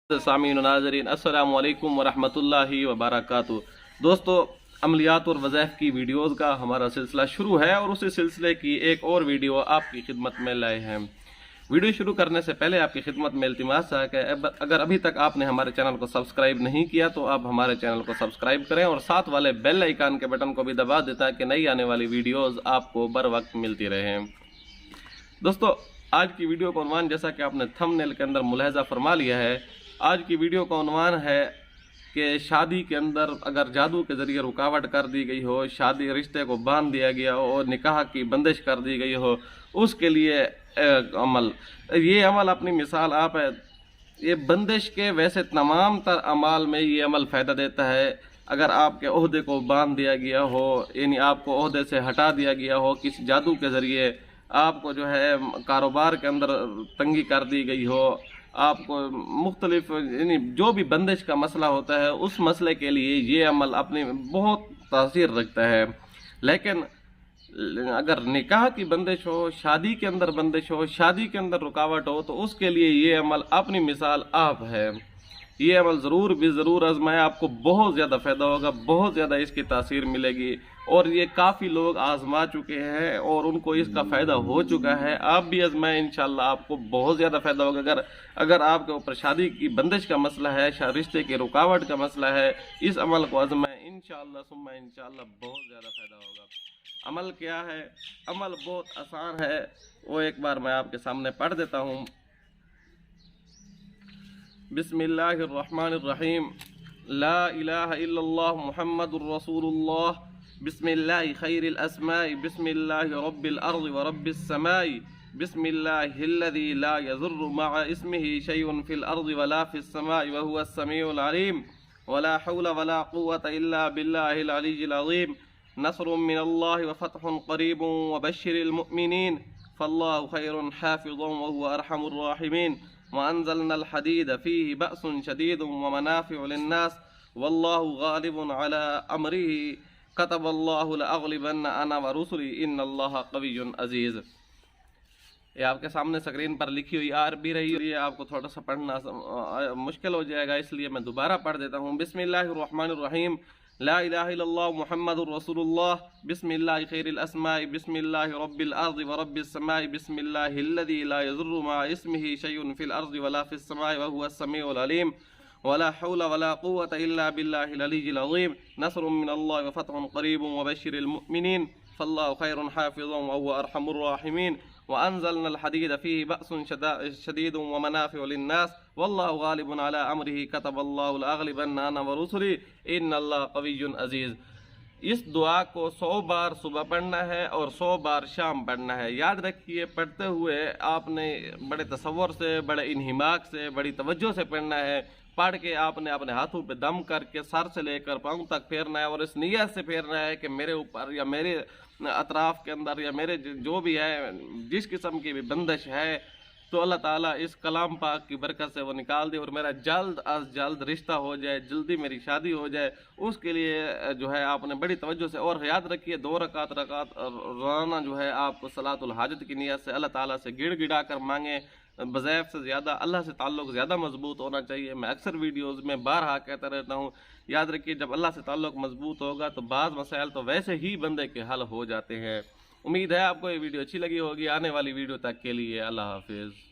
सामीन و नाज़रीन अस्सलामु अलैकुम वरहमतुल्लाहि वबरकातुहू। दोस्तों, अमलियात और वज़ाइफ की वीडियोज़ का हमारा सिलसिला शुरू है और उसी सिलसिले की एक और वीडियो आपकी खिदमत में लाए हैं। वीडियो शुरू करने से पहले आपकी खिदमत में इल्तिमास है कि अगर अभी तक आपने हमारे चैनल को सब्सक्राइब नहीं किया तो आप हमारे चैनल को सब्सक्राइब करें और साथ वाले बेल आइकन के बटन को भी दबा दें ताकि नई आने वाली वीडियोज़ आपको बर वक्त मिलती रहें। दोस्तों, आज की वीडियो का उन्वान जैसा कि आपने थंबनेल के अंदर मुलाहिजा फरमा लिया है, आज की वीडियो का उन्वान है कि शादी के अंदर अगर जादू के ज़रिए रुकावट कर दी गई हो, शादी रिश्ते को बांध दिया गया हो और निकाह की बंदिश कर दी गई हो, उसके लिए अमल, ये अमल अपनी मिसाल आप है। ये बंदिश के वैसे तमाम तर अमाल में ये अमल फ़ायदा देता है। अगर आपके ओहदे को बांध दिया गया हो, यानी आपको ओहदे से हटा दिया गया हो, किसी जादू के ज़रिए आपको जो है कारोबार के अंदर तंगी कर दी गई हो, आपको मुख्तलिफ यानी जो भी बंदिश का मसला होता है उस मसले के लिए ये अमल अपनी बहुत तासीर रखता है। लेकिन अगर निकाह की बंदिश हो, शादी के अंदर बंदिश हो, शादी के अंदर रुकावट हो, तो उसके लिए ये अमल अपनी मिसाल आप है। ये अमल ज़रूर भी ज़रूर आजमाएं, आपको बहुत ज़्यादा फ़ायदा होगा, बहुत ज़्यादा इसकी तासीर मिलेगी और ये काफ़ी लोग आजमा चुके हैं और उनको इसका फ़ायदा हो चुका है। आप भी आजमाएं, इंशाल्लाह आपको बहुत ज़्यादा फ़ायदा होगा। अगर आपके ऊपर शादी की बंदिश का मसला है, रिश्ते की रुकावट का मसला है, इस अमल को आजमाएं, इंशाल्लाह सुम्मा इंशाल्लाह बहुत ज़्यादा फ़ायदा होगा। अमल क्या है? अमल बहुत आसान है, वो एक बार मैं आपके सामने पढ़ देता हूँ। बिस्मिल्लाहिर्रहमानिर्रहीम। ला इलाहा इल्लल्लाह मुहम्मदुर रसूलुल्लाह। बिस्मिल्लाहि खैरिल अस्माई। बिस्मिल्लाहि रब्बिल अर्ज़ि व रब्बिस समाई। बिस्मिल्लाहिल्लज़ी ला यज़ुर्रु मअ इस्मिहि शैउन फिल अर्ज़ि व ला फिस समाई व हुवस समीउल अलीम। वला हौला वला कुव्वता इल्ला बिल्लाहिल अलिय्यिल अज़ीम। नस्रुम मिनल्लाहि व फतहुन क़रीबुन व बश्शिरिल मुअ्मिनीन। फल्लाहु खैरुन हाफ़िज़ुन व हुवा अरहमुर राहिमीन। वअन्ज़लनल हदीद फ़ीहि बअसुन शदीदुन व मनाफ़िउ लिन्नास वल्लाहु गालिबुन अला अम्रिहि कतबल्लाहु लअग़लिबन्ना अना व रुसुली इन्नल्लाहा क़विय्युन अज़ीज़। ये आपके सामने स्क्रीन पर लिखी हुई आ भी रही है, ये आपको थोड़ा सा पढ़ना मुश्किल हो जाएगा, इसलिए मैं दोबारा पढ़ देता हूँ। बिस्मिल्लाहिर्रहमानिर्रहीम। ला इलाहा इल्लल्लाह मुहम्मदुर रसूलुल्लाह। बिस्मिल्लाहि खैरिल अस्माई। बिस्मिल्लाहि रब्बिल अर्ज़ि व रब्बिस समाई। बिस्मिल्लाहिल्लज़ी ला यज़ुर्रु मअ इस्मिहि शैउन फिल अर्ज़ि व ला फिस समाई व हुवस समीउल अलीम। वला हौला वला कुव्वता इल्ला बिल्लाहिल अलिय्यिल अज़ीम। नस्रुम मिनल्लाहि व फतहुन क़रीबुन व बश्शिरिल मुअ्मिनीन। फल्लाहु खैरुन हाफ़िज़ुन व हुवा अरहमुर राहिमीन। वअन्ज़लनल हदीद फ़ीहि बअसुन शदीदुन व मनाफ़िउ लिन्नास वल्लाहु गालिबुन अला अम्रिहि कतबल्लाहु लअग़लिबन्ना अना व रुसुली इन्नल्लाहा क़विय्युन अज़ीज़। इस दुआ को 100 बार सुबह पढ़ना है और 100 बार शाम पढ़ना है। याद रखिए, पढ़ते हुए आपने बड़े तसव्वुर से, बड़े इन्हिमाक से, बड़ी तवज्जो से पढ़ना है। पढ़ के आपने अपने हाथों पे दम करके सर से लेकर पाँव तक फेरना है और इस नियत से फेरना है कि मेरे ऊपर या मेरे अतराफ़ के अंदर या मेरे जो भी है, जिस किस्म की भी बंदिश है, तो अल्लाह ताला इस कलाम पाक की बरकत से वो निकाल दे और मेरा जल्द अज जल्द रिश्ता हो जाए, जल्दी मेरी शादी हो जाए। उसके लिए जो है आपने बड़ी तवज्जो से, और याद रखिए 2 रकात रोज़ाना जो है आप सलातुल हाजत की नियत से अल्लाह ताला से गिड़ गिड़ा कर मांगे। बज़ैफ से ज़्यादा अल्लाह से ताल्लुक़ ज़्यादा मजबूत होना चाहिए। मैं अक्सर वीडियोज़ में बारहा कहता रहता हूँ, याद रखिए जब अल्लाह से ताल्लुक़ मजबूत होगा तो बाज़ मसाइल तो वैसे ही बंदे के हल हो जाते हैं। उम्मीद है आपको ये वीडियो अच्छी लगी होगी। आने वाली वीडियो तक के लिए अल्लाह हाफिज़।